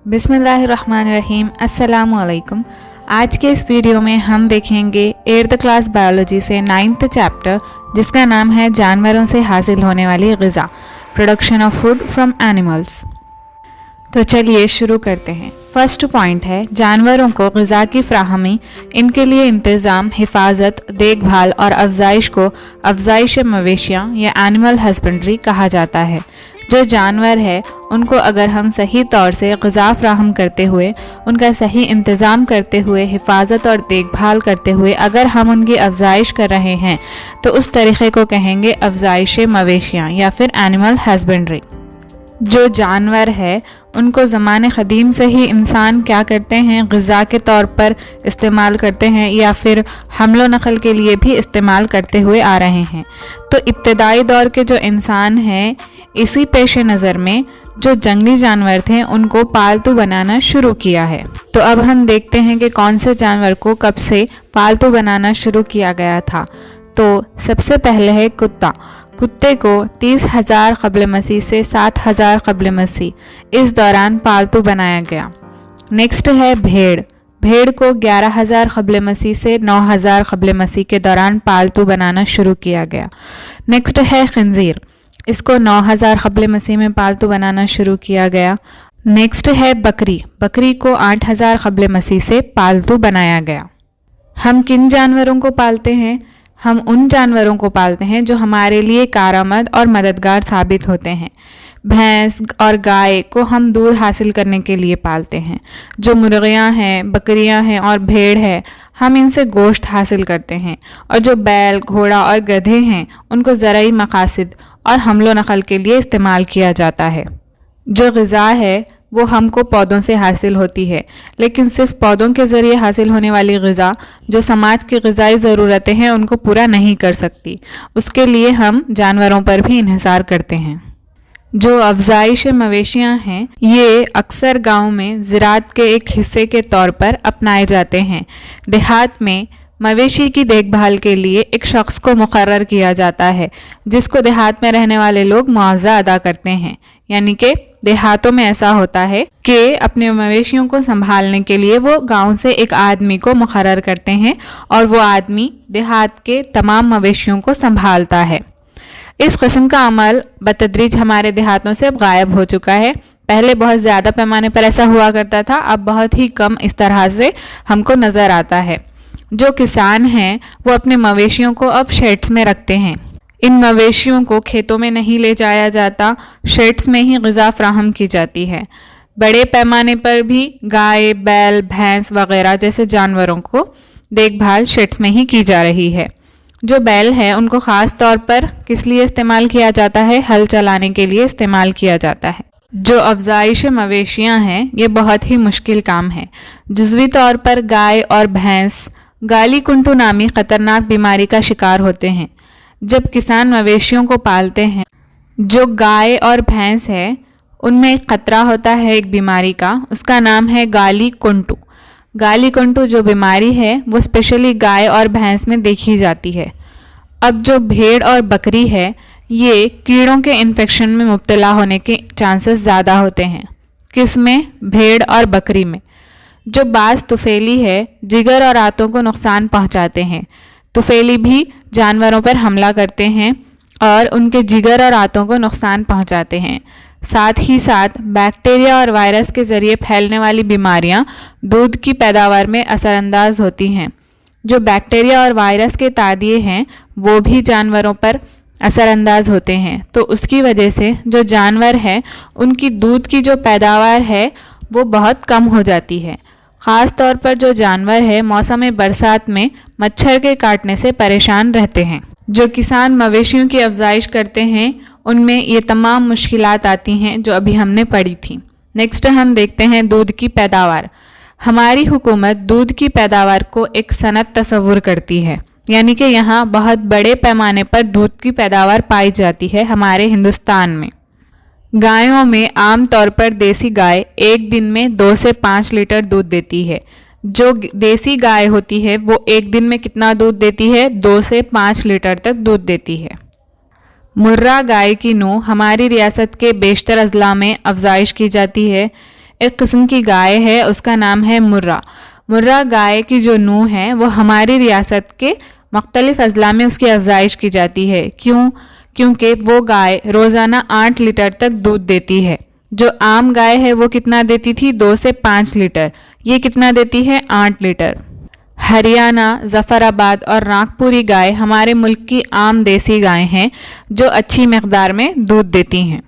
बिस्मिल्लाहिर्रहमानिर्रहीम। अस्सलामु अलैकुम। आज के इस वीडियो में हम देखेंगे 8th क्लास बायोलॉजी से 9th चैप्टर, जिसका नाम है जानवरों से हासिल होने वाली ग़िज़ा, production of food from animals. तो चलिए शुरू करते हैं। फर्स्ट पॉइंट है जानवरों को ग़िज़ा की फ़राहमी, इनके लिए इंतज़ाम, हिफाजत, देखभाल और अफजाइश को अफजाइश मवेशियाँ या एनिमल हस्बेंड्री कहा जाता है। जो जानवर है उनको अगर हम सही तौर से ग़िज़ा फ़राहम करते हुए, उनका सही इंतज़ाम करते हुए, हिफाजत और देखभाल करते हुए अगर हम उनकी अफजाइश कर रहे हैं तो उस तरीक़े को कहेंगे अफजाइश मवेशियाँ या फिर एनिमल हस्बेंड्री। जो जानवर है उनको ज़माने क़दीम से ही इंसान क्या करते हैं, ग़िज़ा के तौर पर इस्तेमाल करते हैं या फिर हमलो नक़ल के लिए भी इस्तेमाल करते हुए आ रहे हैं। तो इब्तदाई दौर के जो इंसान हैं, इसी पेश नज़र में जो जंगली जानवर थे उनको पालतू बनाना शुरू किया है। तो अब हम देखते हैं कि कौन से जानवर को कब से पालतू बनाना शुरू किया गया था। तो सबसे पहले है कुत्ता। कुत्ते को 30,000 क़ब्ल मसीह से 7,000 क़ब्ल मसीह इस दौरान पालतू बनाया गया। नेक्स्ट है भेड़। भेड़ को 11,000 क़ब्ल मसीह से 9,000 क़ब्ल मसीह के दौरान पालतू बनाना शुरू किया गया। नेक्स्ट है खंजीर। इसको 9,000 क़ब्ल मसीह में पालतू बनाना शुरू किया गया। नेक्स्ट है बकरी। बकरी को 8,000 क़ब्ल मसीह से पालतू बनाया गया। हम किन जानवरों को पालते हैं? हम उन जानवरों को पालते हैं जो हमारे लिए कारआमद और मददगार साबित होते हैं। भैंस और गाय को हम दूध हासिल करने के लिए पालते हैं। जो मुर्गियाँ हैं, बकरियाँ हैं और भेड़ है, हम इनसे गोश्त हासिल करते हैं। और जो बैल, घोड़ा और गधे हैं उनको ज़राई मकासद और हमलो नक़ल के लिए इस्तेमाल किया जाता है। जो ग़िज़ा है वो हमको पौधों से हासिल होती है, लेकिन सिर्फ पौधों के ज़रिए हासिल होने वाली ग़िज़ा जो समाज की ग़िज़ाई ज़रूरतें हैं उनको पूरा नहीं कर सकती। उसके लिए हम जानवरों पर भी इन्हिसार करते हैं। जो अफजाइश मवेशियाँ हैं ये अक्सर गाँव में ज़राअत के एक हिस्से के तौर पर अपनाए जाते हैं। देहात में मवेशी की देखभाल के लिए एक शख्स को मुकर्रर किया जाता है, जिसको देहात में रहने वाले लोग मुआवजा अदा करते हैं। यानी कि देहातों में ऐसा होता है कि अपने मवेशियों को संभालने के लिए वो गांव से एक आदमी को मुकर्रर करते हैं और वो आदमी देहात के तमाम मवेशियों को संभालता है। इस किस्म का अमल बतदरीज हमारे देहातों से अब गायब हो चुका है। पहले बहुत ज़्यादा पैमाने पर ऐसा हुआ करता था, अब बहुत ही कम इस तरह से हमको नज़र आता है। जो किसान हैं वो अपने मवेशियों को अब शेड्स में रखते हैं। इन मवेशियों को खेतों में नहीं ले जाया जाता, शेड्स में ही ग़िज़ा फ़राहम की जाती है। बड़े पैमाने पर भी गाय, बैल, भैंस वगैरह जैसे जानवरों को देखभाल शेड्स में ही की जा रही है। जो बैल है उनको ख़ास तौर पर किस लिए इस्तेमाल किया जाता है? हल चलाने के लिए इस्तेमाल किया जाता है। जो अफजाइश मवेशियाँ हैं ये बहुत ही मुश्किल काम है। जुज़वी तौर पर गाय और भैंस गाली कुंटू नामी ख़तरनाक बीमारी का शिकार होते हैं। जब किसान मवेशियों को पालते हैं, जो गाय और भैंस है उनमें एक ख़तरा होता है एक बीमारी का, उसका नाम है गाली कुंटू। गाली कुंटू जो बीमारी है वो स्पेशली गाय और भैंस में देखी जाती है। अब जो भेड़ और बकरी है ये कीड़ों के इन्फेक्शन में मुब्तला होने के चांसेस ज़्यादा होते हैं। किस में? भेड़ और बकरी में। जो बाज़ तुफ़ैली है जिगर और आंतों को नुकसान पहुंचाते हैं। तुफ़ैली भी जानवरों पर हमला करते हैं और उनके जिगर और आंतों को नुकसान पहुंचाते हैं। साथ ही साथ बैक्टीरिया और वायरस के ज़रिए फैलने वाली बीमारियां दूध की पैदावार में असरअंदाज होती हैं। जो बैक्टीरिया और वायरस के तादिए हैं वो भी जानवरों पर असरअंदाज होते हैं। तो उसकी वजह से जो जानवर है उनकी दूध की जो पैदावार है वो बहुत कम हो जाती है। ख़ास तौर पर जो जानवर है मौसम बरसात में मच्छर के काटने से परेशान रहते हैं। जो किसान मवेशियों की अफजाइश करते हैं उनमें ये तमाम मुश्किलात आती हैं जो अभी हमने पढ़ी थी। नेक्स्ट हम देखते हैं दूध की पैदावार। हमारी हुकूमत दूध की पैदावार को एक सनत तस्वुर करती है, यानी कि यहाँ बहुत बड़े पैमाने पर दूध की पैदावार पाई जाती है हमारे हिंदुस्तान में। गायों में आम तौर पर देसी गाय एक दिन में 2 से 5 लीटर दूध देती है। जो देसी गाय होती है वो एक दिन में कितना दूध देती है? 2 से 5 लीटर तक दूध देती है। मुर्रा गाय की नूंह हमारी रियासत के बेशतर अजला में अफजाइश की जाती है। ایک قسم کی گائے ہے، اس کا نام ہے مرہ۔ مرہ گائے کی جو نوع ہے وہ ہماری ریاست کے مختلف اضلاع میں اس کی افزائش کی جاتی ہے۔ کیونکہ وہ گائے روزانہ 8 لیٹر تک دودھ دیتی ہے۔ جو عام گائے ہے وہ کتنا دیتی تھی؟ 2 سے 5 لیٹر۔ یہ کتنا دیتی ہے؟ 8 لیٹر۔ ہریانہ، ظفر آباد اور ناگپوری گائے ہمارے ملک کی عام دیسی گائیں ہیں جو اچھی مقدار میں دودھ دیتی ہیں۔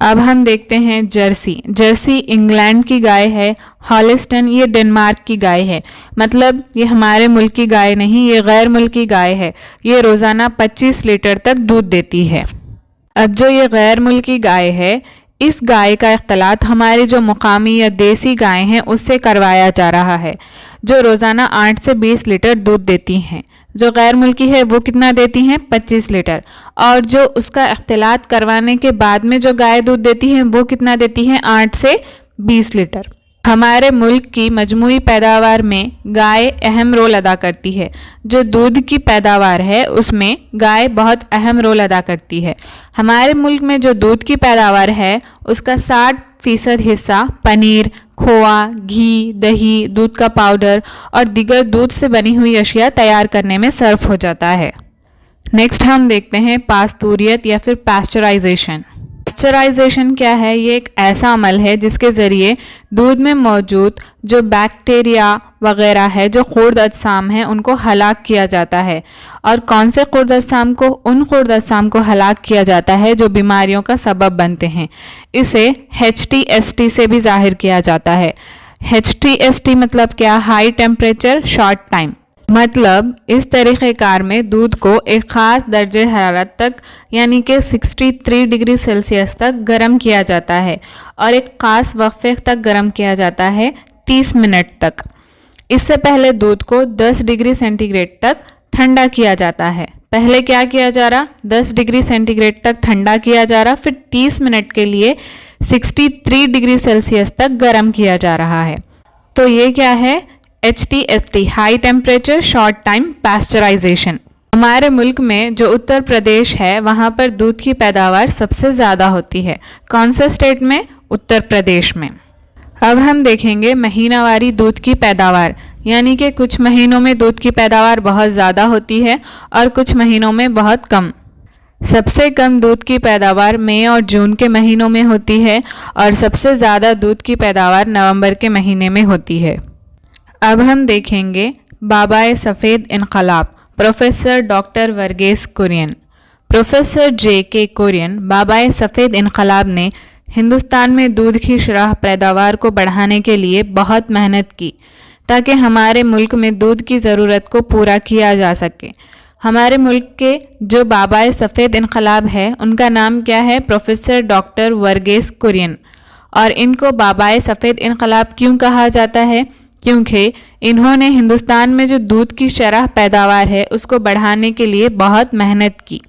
اب ہم دیکھتے ہیں جرسی۔ جرسی انگلینڈ کی گائے ہے۔ ہالسٹن یہ ڈنمارک کی گائے ہے۔ مطلب یہ ہمارے ملک کی گائے نہیں، یہ غیر ملکی گائے ہے۔ یہ روزانہ 25 لیٹر تک دودھ دیتی ہے۔ اب جو یہ غیر ملکی گائے ہے، اس گائے کا اختلاط ہمارے جو مقامی یا دیسی گائیں ہیں اس سے کروایا جا رہا ہے، جو روزانہ 8 سے 20 لیٹر دودھ دیتی ہیں۔ جو غیر ملکی ہے وہ کتنا دیتی ہیں؟ 25 لیٹر۔ اور جو اس کا اختلاط کروانے کے بعد میں جو گائے دودھ دیتی ہیں وہ کتنا دیتی ہیں؟ 8 سے 20 لیٹر۔ ہمارے ملک کی مجموعی پیداوار میں گائے اہم رول ادا کرتی ہے۔ جو دودھ کی پیداوار ہے اس میں گائے بہت اہم رول ادا کرتی ہے۔ ہمارے ملک میں جو دودھ کی پیداوار ہے اس کا 60% حصہ پنیر، کھووا، گھی، دہی، دودھ کا پاؤڈر اور دیگر دودھ سے بنی ہوئی اشیاء تیار کرنے میں صرف ہو جاتا ہے۔ نیکسٹ ہم دیکھتے ہیں پاستوریت یا پھر پیسچرائزیشن۔ پیسچرائزیشن کیا ہے؟ یہ ایک ایسا عمل ہے جس کے ذریعے دودھ میں موجود جو بیکٹیریا وغیرہ ہے، جو خرد اجسام ہیں، ان کو ہلاک کیا جاتا ہے۔ اور کون سے خرد اجسام کو؟ ان خرد اجسام کو ہلاک کیا جاتا ہے جو بیماریوں کا سبب بنتے ہیں۔ اسے HTST سے بھی ظاہر کیا جاتا ہے۔ HTST مطلب کیا؟ High temperature short time. مطلب اس طریقہ کار میں دودھ کو ایک خاص درجہ حرارت تک یعنی کہ 63 ڈگری سیلسیس تک گرم کیا جاتا ہے اور ایک خاص وقفے تک گرم کیا جاتا ہے 30 منٹ تک۔ اس سے پہلے دودھ کو 10 ڈگری سینٹی گریڈ تک ٹھنڈا کیا جاتا ہے۔ پہلے کیا کیا جا رہا؟ 10 ڈگری سینٹی گریڈ تک ٹھنڈا کیا جا رہا، پھر 30 منٹ کے لیے 63 ڈگری سیلسیس تک گرم کیا جا رہا ہے۔ تو یہ کیا ہے؟ HTST high temperature short time pasteurisation. ہمارے ملک میں جو اتر پردیش ہے وہاں پر دودھ کی پیداوار سب سے زیادہ ہوتی ہے۔ کون سے اسٹیٹ میں؟ اتر پردیش میں۔ اب ہم دیکھیں گے مہینہ واری دودھ کی پیداوار، یعنی کہ کچھ مہینوں میں دودھ کی پیداوار بہت زیادہ ہوتی ہے اور کچھ مہینوں میں بہت کم۔ سب سے کم دودھ کی پیداوار مئی اور جون کے مہینوں میں ہوتی ہے اور سب سے زیادہ دودھ کی پیداوار نومبر کے مہینے میں ہوتی ہے۔ اب ہم دیکھیں گے بابائے سفید انقلاب، professor doctor Verghese Kurien. Professor JK Kurien بابائے سفید انقلاب نے ہندوستان میں دودھ کی شرح پیداوار کو بڑھانے کے لیے بہت محنت کی تاکہ ہمارے ملک میں دودھ کی ضرورت کو پورا کیا جا سکے۔ ہمارے ملک کے جو بابائے سفید انقلاب ہے ان کا نام کیا ہے؟ Professor doctor Verghese Kurien. اور ان کو بابائے سفید انقلاب کیوں کہا جاتا ہے؟ کیونکہ انہوں نے ہندوستان میں جو دودھ کی شرح پیداوار ہے اس کو بڑھانے کے لیے بہت محنت کی۔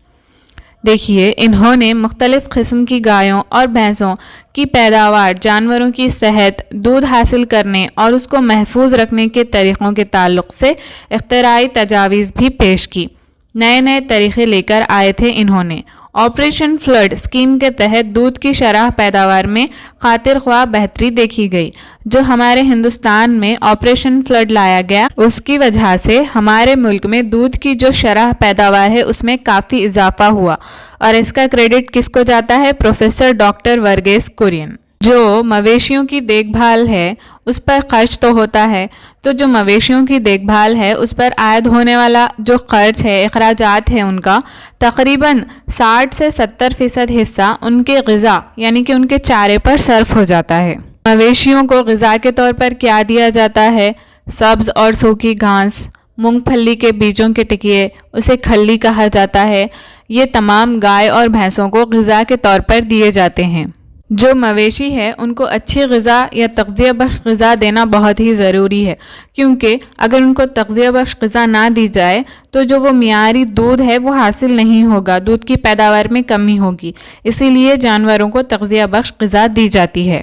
دیکھیے، انہوں نے مختلف قسم کی گایوں اور بھینسوں کی پیداوار، جانوروں کی صحت، دودھ حاصل کرنے اور اس کو محفوظ رکھنے کے طریقوں کے تعلق سے اختراعی تجاویز بھی پیش کی۔ نئے نئے طریقے لے کر آئے تھے انہوں نے۔ آپریشن فلڈ اسکیم کے تحت دودھ کی شرح پیداوار میں خاطر خواہ بہتری دیکھی گئی۔ جو ہمارے ہندوستان میں آپریشن فلڈ لایا گیا اس کی وجہ سے ہمارے ملک میں دودھ کی جو شرح پیداوار ہے اس میں کافی اضافہ ہوا، اور اس کا کریڈٹ کس کو جاتا ہے؟ Professor doctor Verghese Kurien. جو مویشیوں کی دیکھ بھال ہے اس پر خرچ تو ہوتا ہے، تو جو مویشیوں کی دیکھ بھال ہے اس پر عائد ہونے والا جو خرچ ہے، اخراجات ہے، ان کا تقریباً 60 سے 70% حصہ ان کے غذا یعنی کہ ان کے چارے پر صرف ہو جاتا ہے۔ مویشیوں کو غذا کے طور پر کیا دیا جاتا ہے؟ سبز اور سوکھی گھاس، مونگ پھلی کے بیجوں کے ٹکیے، اسے کھلی کہا جاتا ہے۔ یہ تمام گائے اور بھینسوں کو غذا کے طور پر دیے جاتے ہیں۔ جو مویشی ہے ان کو اچھی غذا یا تغذیہ بخش غذا دینا بہت ہی ضروری ہے، کیونکہ اگر ان کو تغذیہ بخش غذا نہ دی جائے تو جو وہ معیاری دودھ ہے وہ حاصل نہیں ہوگا، دودھ کی پیداوار میں کمی ہوگی۔ اسی لیے جانوروں کو تغذیہ بخش غذا دی جاتی ہے۔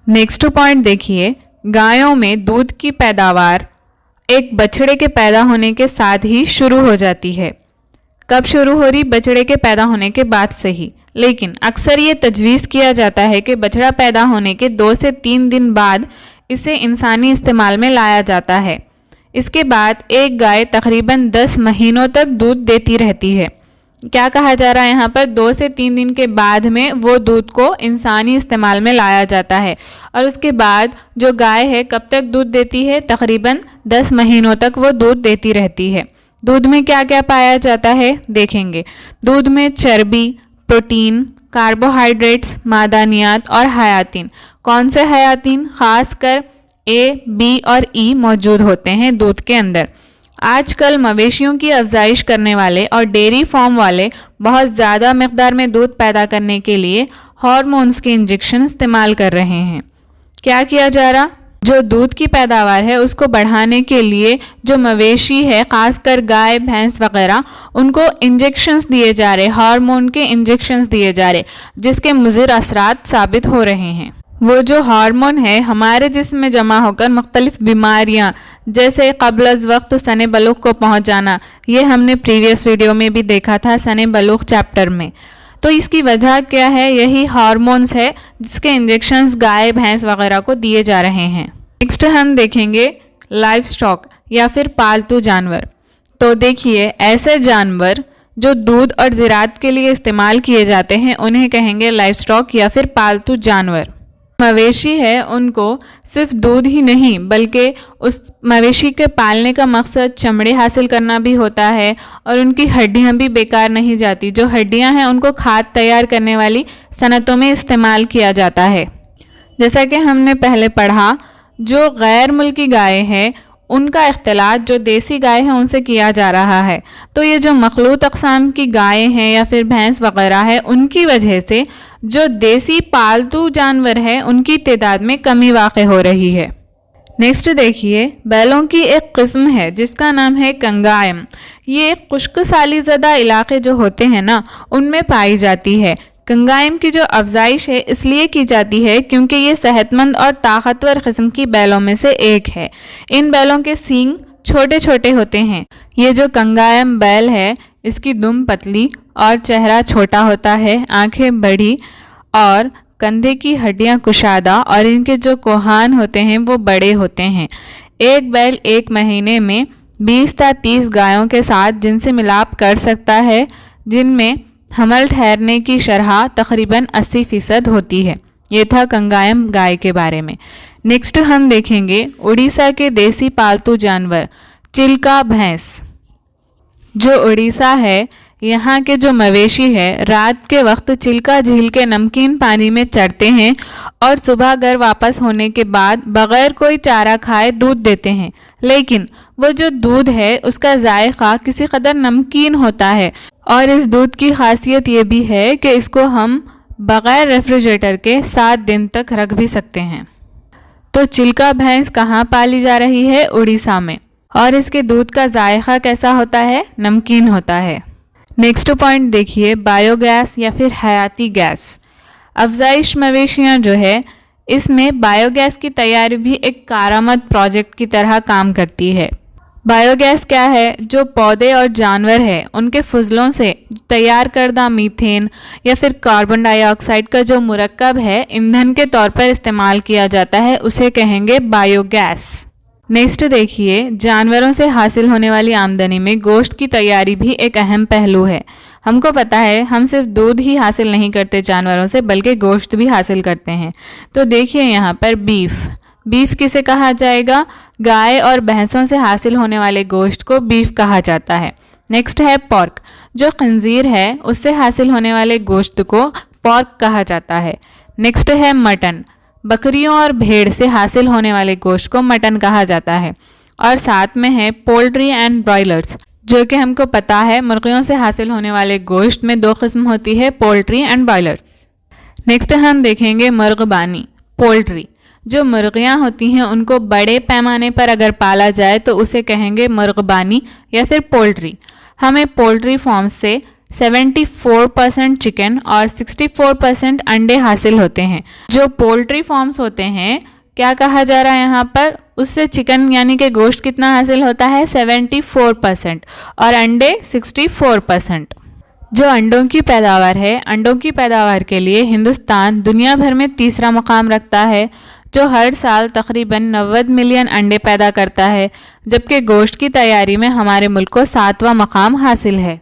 نیکسٹ پوائنٹ دیکھیے، گایوں میں دودھ کی پیداوار ایک بچڑے کے پیدا ہونے کے ساتھ ہی شروع ہو جاتی ہے۔ کب شروع ہو رہی؟ بچڑے کے پیدا ہونے کے بعد سے ہی۔ लेकिन अक्सर ये तजवीज़ किया जाता है कि बछड़ा पैदा होने के 2 से 3 दिन बाद इसे इंसानी इस्तेमाल में लाया जाता है। इसके बाद एक गाय तकरीबन 10 महीनों तक दूध देती रहती है। क्या कहा जा रहा है यहाँ पर, 2 से 3 दिन के बाद में वो दूध को इंसानी इस्तेमाल में लाया जाता है और उसके बाद जो गाय है कब तक दूध देती है, तकरीबन 10 महीनों तक वो दूध देती रहती है। दूध में क्या क्या पाया जाता है देखेंगे। दूध में चर्बी, प्रोटीन, कार्बोहाइड्रेट्स, मादनियात और हयातीन। कौन से हयातीन? खासकर ए, बी और ई मौजूद होते हैं दूध के अंदर। आजकल मवेशियों की अफजाइश करने वाले और डेयरी फार्म वाले बहुत ज़्यादा मकदार में दूध पैदा करने के लिए हार्मोन्स के इंजेक्शन इस्तेमाल कर रहे हैं। क्या किया जा रहा? जो दूध की पैदावार है उसको बढ़ाने के लिए जो मवेशी है, खासकर गाय, भैंस वगैरह, उनको इंजेक्शंस दिए जा रहे, हार्मोन के इंजेक्शंस दिए जा रहे, जिसके मुज़िर असरात साबित हो रहे हैं। वो जो हार्मोन है हमारे जिस्म में जमा होकर मुख्तलिफ बीमारियाँ जैसे क़ब्ल अज़ वक्त सने बलूग़ को पहुँच जाना, ये हमने प्रीवियस वीडियो में भी देखा था सने बलूग़ चैप्टर में। तो इसकी वजह क्या है? यही हार्मोन्स है जिसके इंजेक्शंस गाय, भैंस वगैरह को दिए जा रहे हैं। नेक्स्ट हम देखेंगे लाइव स्टॉक या फिर पालतू जानवर। तो देखिए, ऐसे जानवर जो दूध और ज़राअत के लिए इस्तेमाल किए जाते हैं उन्हें कहेंगे लाइव स्टॉक या फिर पालतू जानवर। मवेशी है उनको सिर्फ दूध ही नहीं बल्कि उस मवेशी के पालने का मकसद चमड़े हासिल करना भी होता है और उनकी हड्डियां भी बेकार नहीं जाती। जो हड्डियां हैं उनको खाद तैयार करने वाली सनतों में इस्तेमाल किया जाता है। जैसा कि हमने पहले पढ़ा, जो गैर मुल्की गाय है उनका इख्तिलात जो देसी गाय है उनसे किया जा रहा है। तो ये जो मखलूत अक़साम की गायें हैं या फिर भैंस वगैरह है, उनकी वजह से जो देसी पालतू जानवर है उनकी तादाद में कमी वाक़ई हो रही है। नेक्स्ट देखिए, बैलों की एक किस्म है जिसका नाम है कंगायम। ये खुश्क साली ज़दा इलाके जो होते हैं ना, उनमें पाई जाती है। कंगायम की जो अफजाइश है इसलिए की जाती है क्योंकि ये सेहतमंद और ताकतवर किस्म की बैलों में से एक है। इन बैलों के सींग छोटे छोटे होते हैं। ये जो कंगायम बैल है इसकी दुम पतली और चेहरा छोटा होता है, आंखें बड़ी और कंधे की हड्डियां कुशादा और इनके जो कोहान होते हैं वो बड़े होते हैं। एक बैल एक महीने में 20 से 30 गायों के साथ जिनसे मिलाप कर सकता है, जिनमें हमल ठहरने की शरह तकरीबन 80% होती है। ये था कंगायम गाय के बारे में। नेक्स्ट हम देखेंगे उड़ीसा के देसी पालतू जानवर चिल्का भैंस। जो उड़ीसा है, यहाँ के जो मवेशी है रात के वक्त चिल्का झील के नमकीन पानी में चढ़ते हैं और सुबह घर वापस होने के बाद बग़ैर कोई चारा खाए दूध देते हैं। लेकिन वो जो दूध है उसका जायका किसी कदर नमकीन होता है और इस दूध की खासियत ये भी है कि इसको हम बग़ैर रेफ्रिजरेटर के 7 दिन तक रख भी सकते हैं। तो चिल्का भैंस कहाँ पाली जा रही है? उड़ीसा में। और इसके दूध का जायका कैसा होता है? नमकीन होता है। नेक्स्ट पॉइंट देखिए, बायोगैस या फिर हयाती गैस। अफजाइश मवेशियाँ जो है इसमें बायोगैस की तैयारी भी एक कारामद प्रोजेक्ट की तरह काम करती है। बायोगैस क्या है? जो पौधे और जानवर है उनके फजलों से तैयार करदा मीथेन या फिर कार्बन डाइऑक्साइड का जो मुरक्कब है ईंधन के तौर पर इस्तेमाल किया जाता है, उसे कहेंगे बायोगैस। नेक्स्ट देखिए, जानवरों से हासिल होने वाली आमदनी में गोश्त की तैयारी भी एक अहम पहलू है। हमको पता है हम सिर्फ दूध ही हासिल नहीं करते जानवरों से बल्कि गोश्त भी हासिल करते हैं। तो देखिए यहाँ पर बीफ किसे कहा जाएगा? गाय और भैंसों से हासिल होने वाले गोश्त को बीफ कहा जाता है। नेक्स्ट है पोर्क। जो खंजीर है उससे हासिल होने वाले गोश्त को पोर्क कहा जाता है। नेक्स्ट है मटन। बकरियों और भेड़ से हासिल होने वाले गोश्त को मटन कहा जाता है। और साथ में है पोल्ट्री एंड ब्रॉयलर्स, जो कि हमको पता है मुर्गियों से हासिल होने वाले गोश्त में 2 किस्म होती है, पोल्ट्री एंड ब्रॉयलर्स। नेक्स्ट हम देखेंगे मुर्गबानी, पोल्ट्री। जो मुर्गियाँ होती हैं उनको बड़े पैमाने पर अगर पाला जाए तो उसे कहेंगे मुर्गबानी या फिर पोल्ट्री। हमें पोल्ट्री फार्म से 74% चिकन और 64% अंडे हासिल होते हैं। जो पोल्ट्री फार्म्स होते हैं, क्या कहा जा रहा है यहाँ पर? उससे चिकन यानी कि गोश्त कितना हासिल होता है? 74% और अंडे 64%। जो अंडों की पैदावार है, अंडों की पैदावार के लिए हिंदुस्तान दुनिया भर में तीसरा मुकाम रखता है, जो हर साल तकरीबन 90 मिलियन अंडे पैदा करता है, जबकि गोश्त की तैयारी में हमारे मुल्क को 7वां मकाम हासिल है,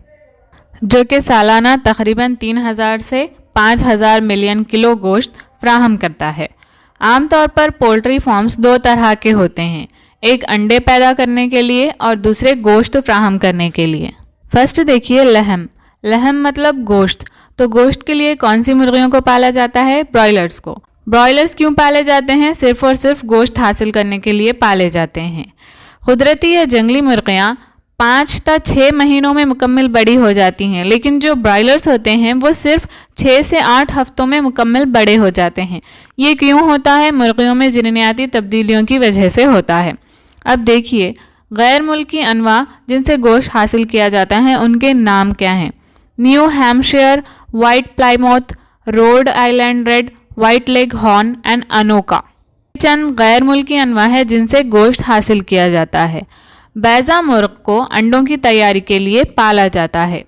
जो कि सालाना तकरीबन 3000 से 5000 मिलियन किलो गोश्त फ्राहम करता है। आमतौर पर पोल्ट्री फार्म्स दो तरह के होते हैं, एक अंडे पैदा करने के लिए और दूसरे गोश्त फ्राहम करने के लिए। फर्स्ट देखिए लहम। लहम मतलब गोश्त। तो गोश्त के लिए कौन सी मुर्गियों को पाला जाता है? ब्रॉयलर्स को। ब्रॉयलर्स क्यों पाले जाते हैं? सिर्फ और सिर्फ गोश्त हासिल करने के लिए पाले जाते हैं। कुदरती या जंगली मुर्गियाँ 5 से 6 महीनों में मुकम्मल बड़ी हो जाती हैं, लेकिन जो ब्रॉयलर्स होते हैं वो सिर्फ 6 से 8 हफ्तों में मुकम्मल बड़े हो जाते हैं। ये क्यों होता है? मुर्गियों में जीनयाती तब्दीलियों की वजह से होता है। अब देखिए गैर मुल्की अनवा जिनसे गोश्त हासिल किया जाता है उनके नाम क्या हैं? New Hampshire, white Plymouth, Rhode Island red, white leghorn and अनोका चंद गैर मुल्की अनवा है जिनसे गोश्त हासिल किया जाता है। बैजा मुर्ग को अंडों की तैयारी के लिए पाला जाता है।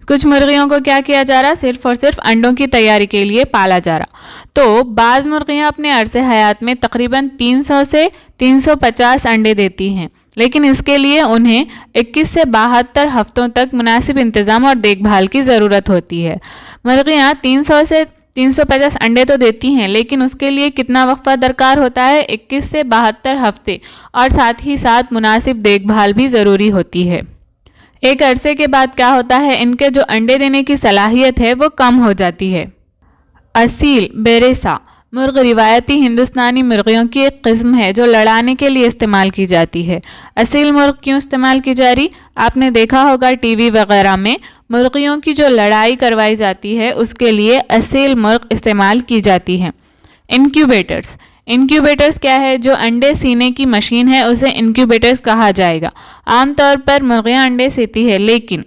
कुछ मुर्गियों को क्या किया जा रहा? सिर्फ और सिर्फ अंडों की तैयारी के लिए पाला जा रहा। तो बाज़ मुर्गियाँ अपने अरसे हयात में तकरीबन 300 से 350 अंडे देती हैं, लेकिन इसके लिए उन्हें 21 से 72 हफ्तों तक मुनासिब इंतज़ाम और देखभाल की ज़रूरत होती है। मुर्गियाँ 300 से 350 अंडे तो देती हैं, लेकिन उसके लिए कितना वक्फा दरकार होता है? 21 से 72 हफ्ते, और साथ ही साथ मुनासिब देखभाल भी ज़रूरी होती है। एक अरसे के बाद क्या होता है? इनके जो अंडे देने की सलाहियत है वो कम हो जाती है। असील बेरेसा मुर्ग रिवायती हिंदुस्तानी मुर्गियों की एक किस्म है जो लड़ाने के लिए इस्तेमाल की जाती है। असील मुर्ग क्यों इस्तेमाल की जा रही? आपने देखा होगा टीवी वगैरह में मुर्गियों की जो लड़ाई करवाई जाती है उसके लिए असील मुर्ग इस्तेमाल की जाती है। इंक्यूबेटर्स। इंक्यूबेटर्स क्या है? जो अंडे सीने की मशीन है उसे इंक्यूबेटर्स कहा जाएगा। आमतौर पर मुर्गियाँ अंडे सेती है, लेकिन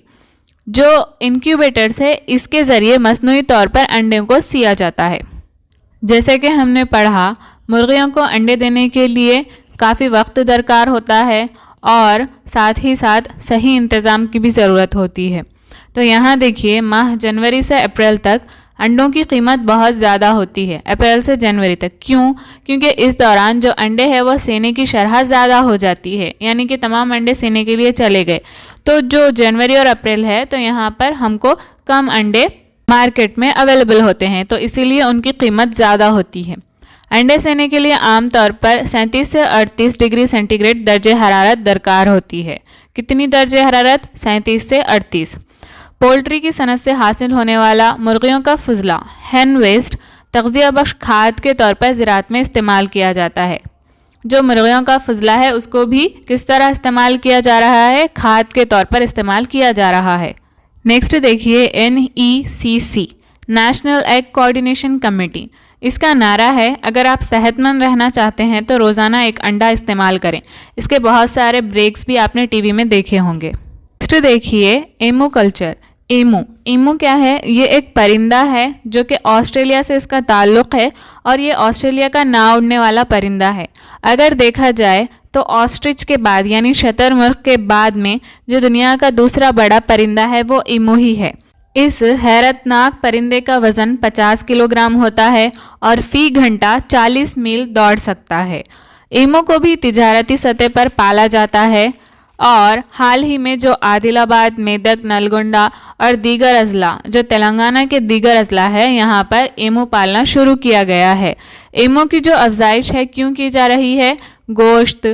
जो इंक्यूबेटर्स है इसके ज़रिए मसनूई तौर पर अंडों को सिया जाता है। जैसे कि हमने पढ़ा मुर्गियों को अंडे देने के लिए काफ़ी वक्त दरकार होता है और साथ ही साथ सही इंतज़ाम की भी ज़रूरत होती है। तो यहाँ देखिए माह जनवरी से अप्रैल तक अंडों की कीमत बहुत ज़्यादा होती है, अप्रैल से जनवरी तक। क्यों? क्योंकि इस दौरान जो अंडे हैं वो सेने की शरह ज़्यादा हो जाती है, यानी कि तमाम अंडे सेने के लिए चले गए। तो जो जनवरी और अप्रैल है तो यहाँ पर हमको कम अंडे मार्केट में अवेलेबल होते हैं, तो इसीलिए उनकी कीमत ज़्यादा होती है। अंडे सेने के लिए आमतौर पर 37 से 38 डिग्री सेंटीग्रेड दर्जे हरारत दरकार होती है। कितनी दर्जे हरारत? 37 से 38। पोल्ट्री की सनत से हासिल होने वाला मुर्गियों का फजला हैन वेस्ट तग़ज़िया बख्श खाद के तौर पर ज़राअत में इस्तेमाल किया जाता है। जो मुर्गियों का फजला है उसको भी किस तरह इस्तेमाल किया जा रहा है? खाद के तौर पर इस्तेमाल किया जा रहा है। नेक्स्ट देखिए NECC national egg coordination committee. इसका नारा है अगर आप सेहतमंद रहना चाहते हैं तो रोज़ाना एक अंडा इस्तेमाल करें। इसके बहुत सारे ब्रेक्स भी आपने टीवी में देखे होंगे। नेक्स्ट देखिए एमू कल्चर। एमू क्या है? ये एक परिंदा है जो कि ऑस्ट्रेलिया से इसका ताल्लुक़ है और ये ऑस्ट्रेलिया का ना उड़ने वाला परिंदा है। अगर देखा जाए तो ऑस्ट्रिच के बाद यानी शतरमुर्ग के बाद में जो दुनिया का दूसरा बड़ा परिंदा है वो एमू ही है। इस हैरतनाक परिंदे का वज़न 50 किलोग्राम होता है और फ़ी घंटा 40 मील दौड़ सकता है। एमू को भी तिजारती सतह पर पाला जाता है और हाल ही में जो आदिलाबाद, मेदक, नलगोंडा और दीगर अजला जो तेलंगाना के दीगर अजला है यहाँ पर एमू पालना शुरू किया गया है। एमू की जो अफजाइश है क्यों की जा रही है? गोश्त,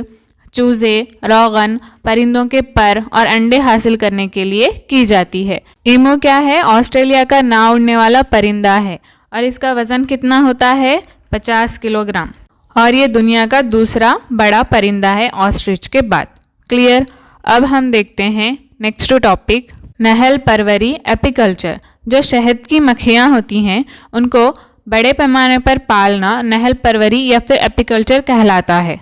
चूज़े, रोगन, परिंदों के पर और अंडे हासिल करने के लिए की जाती है। एमू क्या है? ऑस्ट्रेलिया का ना उड़ने वाला परिंदा है और इसका वज़न कितना होता है? 50 किलोग्राम और ये दुनिया का दूसरा बड़ा परिंदा है ऑस्ट्रिच के बाद। क्लियर? अब हम देखते हैं नेक्स्ट टॉपिक नहल परवरी एपीकल्चर। जो शहद की मक्खियाँ होती हैं उनको बड़े पैमाने पर पालना नहल परवरी या फिर एपीकल्चर कहलाता है।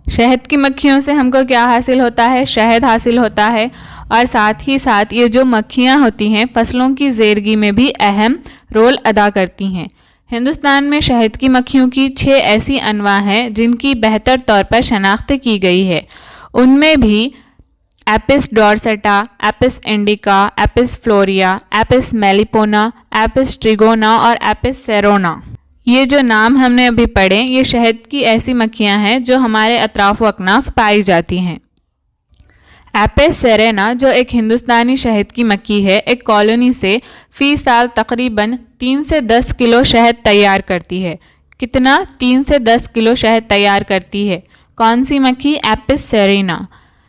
शहद की मक्खियों से हमको क्या हासिल होता है? शहद हासिल होता है और साथ ही साथ ये जो मक्खियाँ होती हैं फसलों की ज़ेरगी में भी अहम रोल अदा करती हैं। हिंदुस्तान में शहद की मक्खियों की 6 ऐसी अनवा हैं जिनकी बेहतर तौर पर शनाख्त की गई है। उनमें भी Apis डोर्सेटा, Apis indica, Apis फ्लोरिया, Apis मेलिपोना, Apis ट्रिगोना और एपिस सेरोना। ये जो नाम हमने अभी पढ़े ये शहद की ऐसी मक्खियाँ हैं जो हमारे अतराफ व अकनाफ पाई जाती हैं। एपिस सेरेना जो एक हिंदुस्तानी शहद की मक्खी है, एक कॉलोनी से फी साल तकरीबन 3 से 10 किलो शहद तैयार करती है। कितना? 3 से 10 किलो शहद तैयार करती है। कौन सी मक्खी? Apis Serena.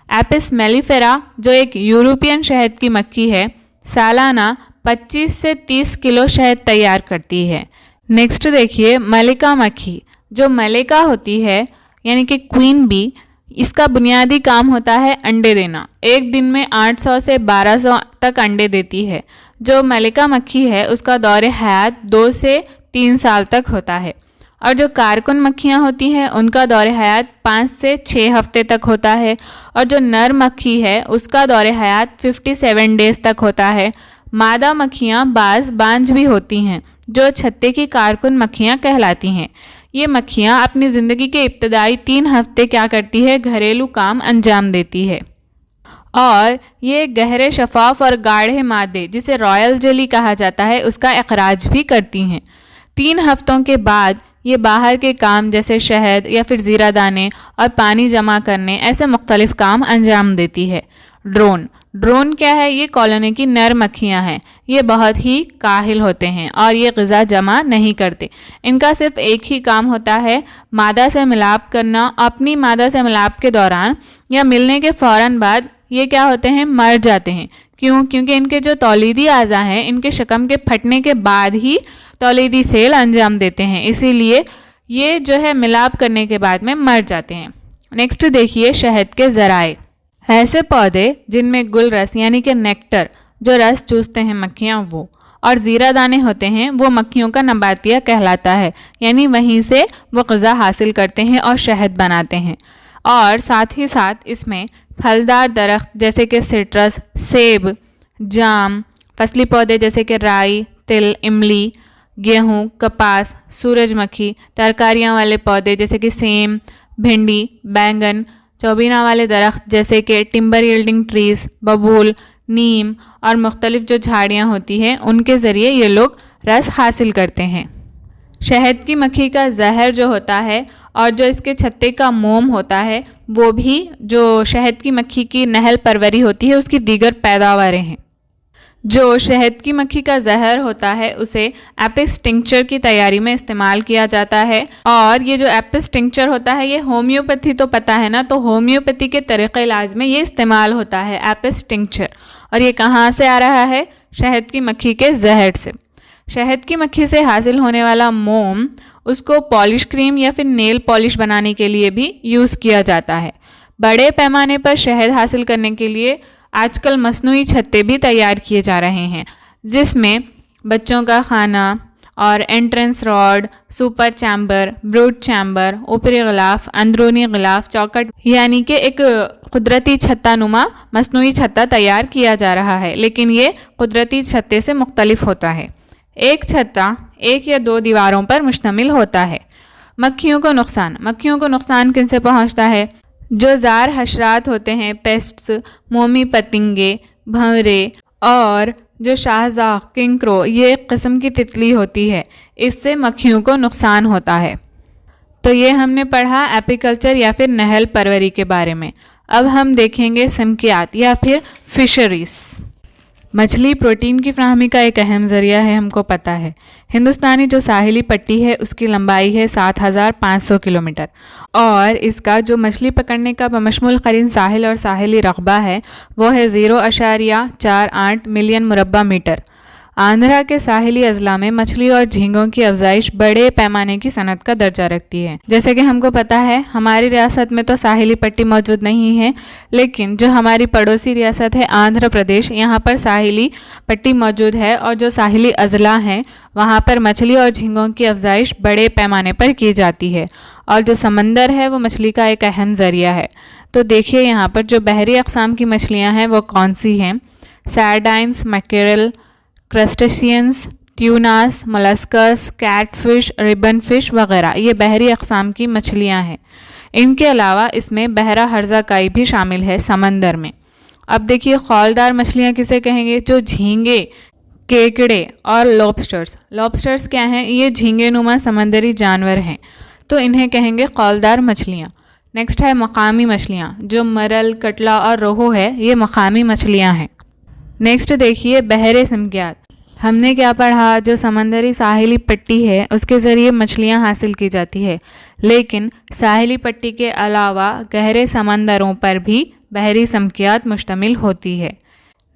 एपिस मेलिफेरा जो एक यूरोपियन शहद की मक्खी है, सालाना 25 से 30 किलो शहद तैयार करती है। नेक्स्ट देखिए मलिका मक्खी। जो मलिका होती है यानी कि क्वीन बी, इसका बुनियादी काम होता है अंडे देना। एक दिन में 800 से 1200 तक अंडे देती है। जो मलिका मक्खी है उसका दौर हयात 2 से 3 साल तक होता है। और जो कारकुन मक्खियाँ होती हैं उनका दौर हयात 5 से 6 हफ्ते तक होता है। और जो नर मक्खी है उसका दौर हयात 57 डेज तक होता है। मादा मक्खियाँ बांझ भी होती हैं जो छत्ते की कारकुन मक्खियाँ कहलाती हैं। ये मक्खियाँ अपनी ज़िंदगी के इब्तदाई 3 हफ्ते क्या करती है? घरेलू काम अंजाम देती है। और ये गहरे शफाफ और गाढ़े मादे जिसे रॉयल जेली कहा जाता है उसका इखराज भी करती हैं। 3 हफ्तों के बाद ये बाहर के काम जैसे शहद या फिर ज़ीरा दाने और पानी जमा करने ऐसे मुख्तलिफ काम अंजाम देती है। ड्रोन क्या है? ये कॉलोनी की नर मक्खियाँ हैं। ये बहुत ही काहिल होते हैं और ये ग़िज़ा जमा नहीं करते। इनका सिर्फ एक ही काम होता है मादा से मिलाप करना। अपनी मादा से मिलाप के दौरान या मिलने के फ़ौरन बाद ये क्या होते हैं? मर जाते हैं। क्यों? क्योंकि इनके जो तौलीदी आज़ा हैं इनके शकम के फटने के बाद ही तौलीदी फ़ेल अंजाम देते हैं, इसीलिए ये जो है मिलाप करने के बाद में मर जाते हैं। नेक्स्ट देखिए शहद के ज़राए। ऐसे पौधे जिनमें गुल रस यानी कि नेक्टर जो रस चूसते हैं मक्खियाँ वो, और ज़ीरा दाने होते हैं वो मक्खियों का नबातिया कहलाता है, यानी वहीं से वो ग़िज़ा हासिल करते हैं और शहद बनाते हैं। और साथ ही साथ इसमें फलदार दरख्त जैसे कि सिट्रस, सेब, जाम, फसली पौधे जैसे कि राई, तिल, इमली, गेहूँ, कपास, सूरजमुखी, तरकारियाँ वाले पौधे जैसे कि सेम, भिंडी, बैंगन, चौबीना वाले दरख्त जैसे कि टिम्बर यील्डिंग ट्रीज़, बबूल, नीम और मुख्तलिफ जो झाड़ियाँ होती हैं उनके ज़रिए ये लोग रस हासिल करते हैं। शहद की मक्खी का जहर जो होता है और जो इसके छत्ते का मोम होता है वो भी जो शहद की मक्खी की नहल परवरी होती है उसकी दीगर पैदावारें हैं। जो शहद की मक्खी का जहर होता है उसे एपिस टिंक्चर की तैयारी में इस्तेमाल किया जाता है। और ये जो एपिस टिंक्चर होता है ये होम्योपैथी तो पता है ना, तो होम्योपैथी के तरीक़े इलाज में ये इस्तेमाल होता है एपिस टिंक्चर। और ये कहाँ से आ रहा है? शहद की मक्खी के जहर से। शहद की मक्खी से हासिल होने वाला मोम उसको पॉलिश क्रीम या फिर नेल पॉलिश बनाने के लिए भी यूज़ किया जाता है। बड़े पैमाने पर शहद हासिल करने के लिए आजकल मसनूई छत्ते भी तैयार किए जा रहे हैं, जिसमें बच्चों का खाना और entrance rod, super chamber, brood chamber, ऊपरी गिलाफ, अंदरूनी गिलाफ, चौकट यानी कि एक कुदरती छत्ता नुमा मसनूई छत्ता तैयार किया जा रहा है, लेकिन ये कुदरती छत्ते से मुख्तलिफ होता है। एक छत्ता 1 या 2 दीवारों पर मुश्तमिल होता है। मक्खियों को नुकसान किन से पहुँचता है? जो ज़ार हशरात होते हैं, पेस्ट्स, मोमी पतंगे, भंवरे और जो शाहज़ाह, किंक्रो, ये एक किस्म की तितली होती है, इससे मक्खियों को नुकसान होता है। तो ये हमने पढ़ा एपीकल्चर या फिर नहल परवरी के बारे में। अब हम देखेंगे समकियात या फिर फिशरीज़। मछली प्रोटीन की फ्राहमी का एक अहम ज़रिया है, हमको पता है। हिंदुस्तानी जो साहिली पट्टी है उसकी लंबाई है 7500 किलोमीटर और इसका जो मछली पकड़ने का बमशमूल क़रीन साहिल और साहिली रकबा है वो है 0.48 मिलियन मुरब्बा मीटर। आंध्रा के साहिली अजला में मछली और झींगों की अफजाइश बड़े पैमाने की सनत का दर्जा रखती है। जैसे कि हमको पता है हमारी रियासत में तो साहिली पट्टी मौजूद नहीं है, लेकिन जो हमारी पड़ोसी रियासत है आंध्र प्रदेश, यहाँ पर साहिली पट्टी मौजूद है और जो साहिली अजला हैं वहाँ पर मछली और झींगों की अफजाइश बड़े पैमाने पर की जाती है। और जो समंदर है वो मछली का एक अहम ज़रिया है। तो देखिए यहाँ पर जो बहरी अक़साम की मछलियाँ हैं वो कौन सी हैं? Sardines, mackerel, crustaceans, tunas, molluscs, catfish, ribbon fish वगैरह ये बहरी अक़साम की मछलियाँ हैं। इनके अलावा इसमें बहरा हर्ज़ा काई भी शामिल है समंदर में। अब देखिए खौलदार मछलियाँ किसे कहेंगे, जो झींगे, केकड़े और लॉबस्टर्स क्या हैं, ये झींगे नुमा समंदरी जानवर हैं, तो इन्हें कहेंगे खौलदार मछलियाँ। नेक्स्ट है मकामी मछलियाँ, जो मरल, कटला और रोहू है, ये मकामी मछलियाँ हैं। नेक्स्ट देखिए बहरे समकियात। हमने क्या पढ़ा, जो समंदरी साहिली पट्टी है उसके ज़रिए मछलियाँ हासिल की जाती है, लेकिन साहिली पट्टी के अलावा गहरे समंदरों पर भी बहरी समकियात मुश्तमिल होती है।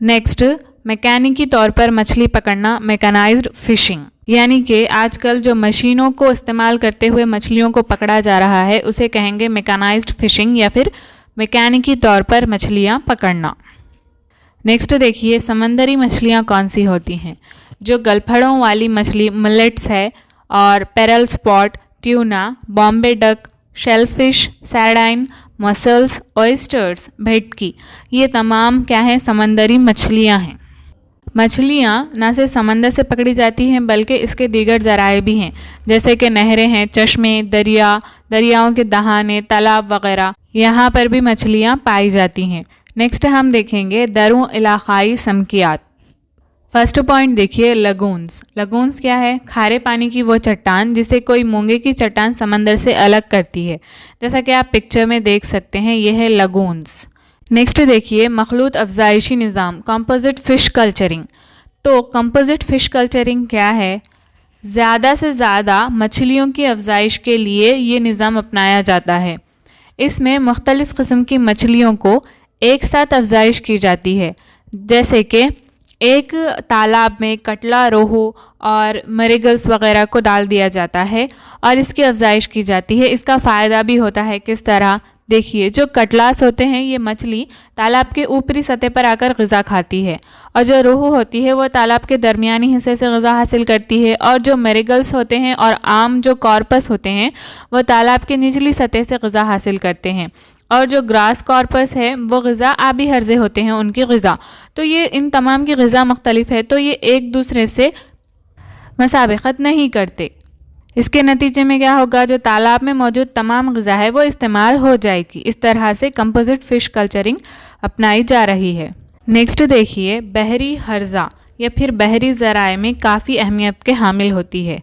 नेक्स्ट मैकेनिकी तौर पर मछली पकड़ना, मैकेनाइज्ड फिशिंग, यानी कि आजकल जो मशीनों को इस्तेमाल करते हुए मछलियों को पकड़ा जा रहा है उसे कहेंगे मैकेनाइज्ड फिशिंग या फिर मैकेनिकी तौर पर मछलियाँ पकड़ना। नेक्स्ट देखिए समंदरी मछलियाँ कौन सी होती हैं, जो गलफड़ों वाली मछली मिलेट्स है, और pearl spot, tuna, Bombay duck, shellfish, sardine, mussels, oysters, bhetki, ये तमाम क्या हैं, समंदरी मछलियाँ हैं। मछलियाँ न सिर्फ समंदर से पकड़ी जाती हैं बल्कि इसके दीगर ज़राए भी हैं, जैसे कि नहरें हैं, चश्मे, दरियाओं के दहाने, तालाब वगैरह, यहाँ पर भी मछलियाँ पाई जाती हैं। नेक्स्ट हम देखेंगे दरों इलाकाई समकियात। फर्स्ट पॉइंट देखिए लगून्स क्या है, खारे पानी की वो चट्टान जिसे कोई मूंगे की चट्टान समंदर से अलग करती है, जैसा कि आप पिक्चर में देख सकते हैं, ये है लगून्स। नेक्स्ट देखिए मखलूत अफजाइशी निज़ाम, कंपोजिट फ़िश कल्चरिंग। तो कंपोजिट फ़िश कल्चरिंग क्या है, ज़्यादा से ज़्यादा मछलियों की अफजाइश के लिए ये निज़ाम अपनाया जाता है। इसमें मुख्तलिफ़ किस्म की मछलियों को एक साथ अफजाइश की जाती है, जैसे कि एक तालाब में कटला, रोहू और मरीगल्स वगैरह को डाल दिया जाता है और इसकी अफजाइश की जाती है। इसका फ़ायदा भी होता है, किस तरह, देखिए जो कटलास होते हैं ये मछली तालाब के ऊपरी सतह पर आकर ग़िज़ा खाती है, और जो रोहू होती है वो तालाब के दरमियानी हिस्से से ग़िज़ा हासिल करती है, और जो मेरिगल्स होते हैं और आम जो कॉर्पस होते हैं वो तालाब के निचली सतह से ग़िज़ा हासिल करते हैं, और जो ग्रास कॉर्पस है वो ग़िज़ा आबी हर्ज़े होते हैं उनकी ग़िज़ा। तो ये इन तमाम की ग़िज़ा मुख्तलिफ है, तो ये एक दूसरे से मुसाबिक़त नहीं करते। इसके नतीजे में क्या होगा, जो तालाब में मौजूद तमाम ग़िज़ा है वो इस्तेमाल हो जाएगी। इस तरह से कंपोजिट फ़िश कल्चरिंग अपनाई जा रही है। नेक्स्ट देखिए बहरी हर्ज़ा या फिर बहरी ज़राए में काफ़ी अहमियत के हामिल होती है,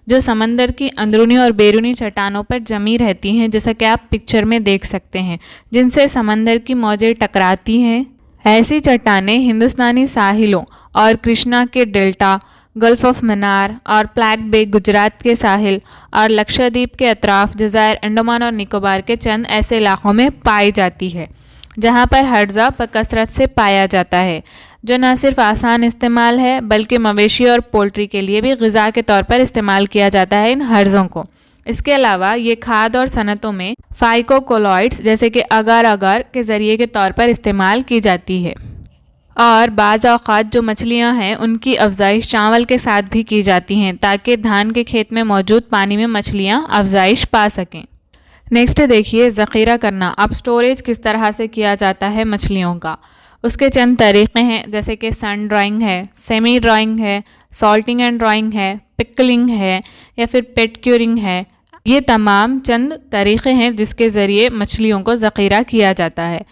जो समंदर की अंदरूनी और बैरूनी चट्टानों पर जमी रहती हैं, जैसा कि आप पिक्चर में देख सकते हैं, जिनसे समंदर की मौजें टकराती हैं। ऐसी चट्टानें हिंदुस्तानी साहिलों और कृष्णा के डेल्टा, गल्फ ऑफ मन्नार और प्लैक बे गुजरात के साहिल और लक्षद्वीप के अतराफ, जज़ायर अंडमान और निकोबार के चंद ऐसे इलाक़ों में पाई जाती है जहाँ पर हर्ज़ा बकसरत से पाया जाता है, जो न सिर्फ आसान इस्तेमाल है बल्कि मवेशी और पोल्ट्री के लिए भी ग़िज़ा के तौर पर इस्तेमाल किया जाता है इन हर्ज़ों को। इसके अलावा ये खाद और सनतों में फाइकोकोलॉइड्स जैसे कि अगार के ज़रिए के तौर पर इस्तेमाल की जाती है, और बाज़ औक़ात जो मछलियाँ हैं उनकी अफजाइश चावल के साथ भी की जाती हैं ताकि धान के खेत में मौजूद पानी में मछलियाँ अफजाइश पा सकें। नेक्स्ट देखिए ज़ख़ीरा करना। अब स्टोरेज किस तरह से किया जाता है मछलियों का, उसके चंद तरीक़े हैं, जैसे कि सन ड्राइंग है, सेमी ड्राइंग है, सॉल्टिंग एंड ड्राइंग है, पिकलिंग है या फिर पेट क्यूरिंग है। ये तमाम चंद तरीक़े हैं जिसके ज़रिए मछलियों को ज़ख़ीरा किया जाता है।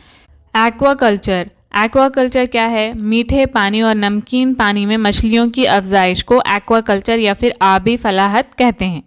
एक्वाकल्चर क्या है, मीठे पानी और नमकीन पानी में मछलियों की अफजाइश को एक्वाकल्चर या फिर आबी फलाहत कहते हैं।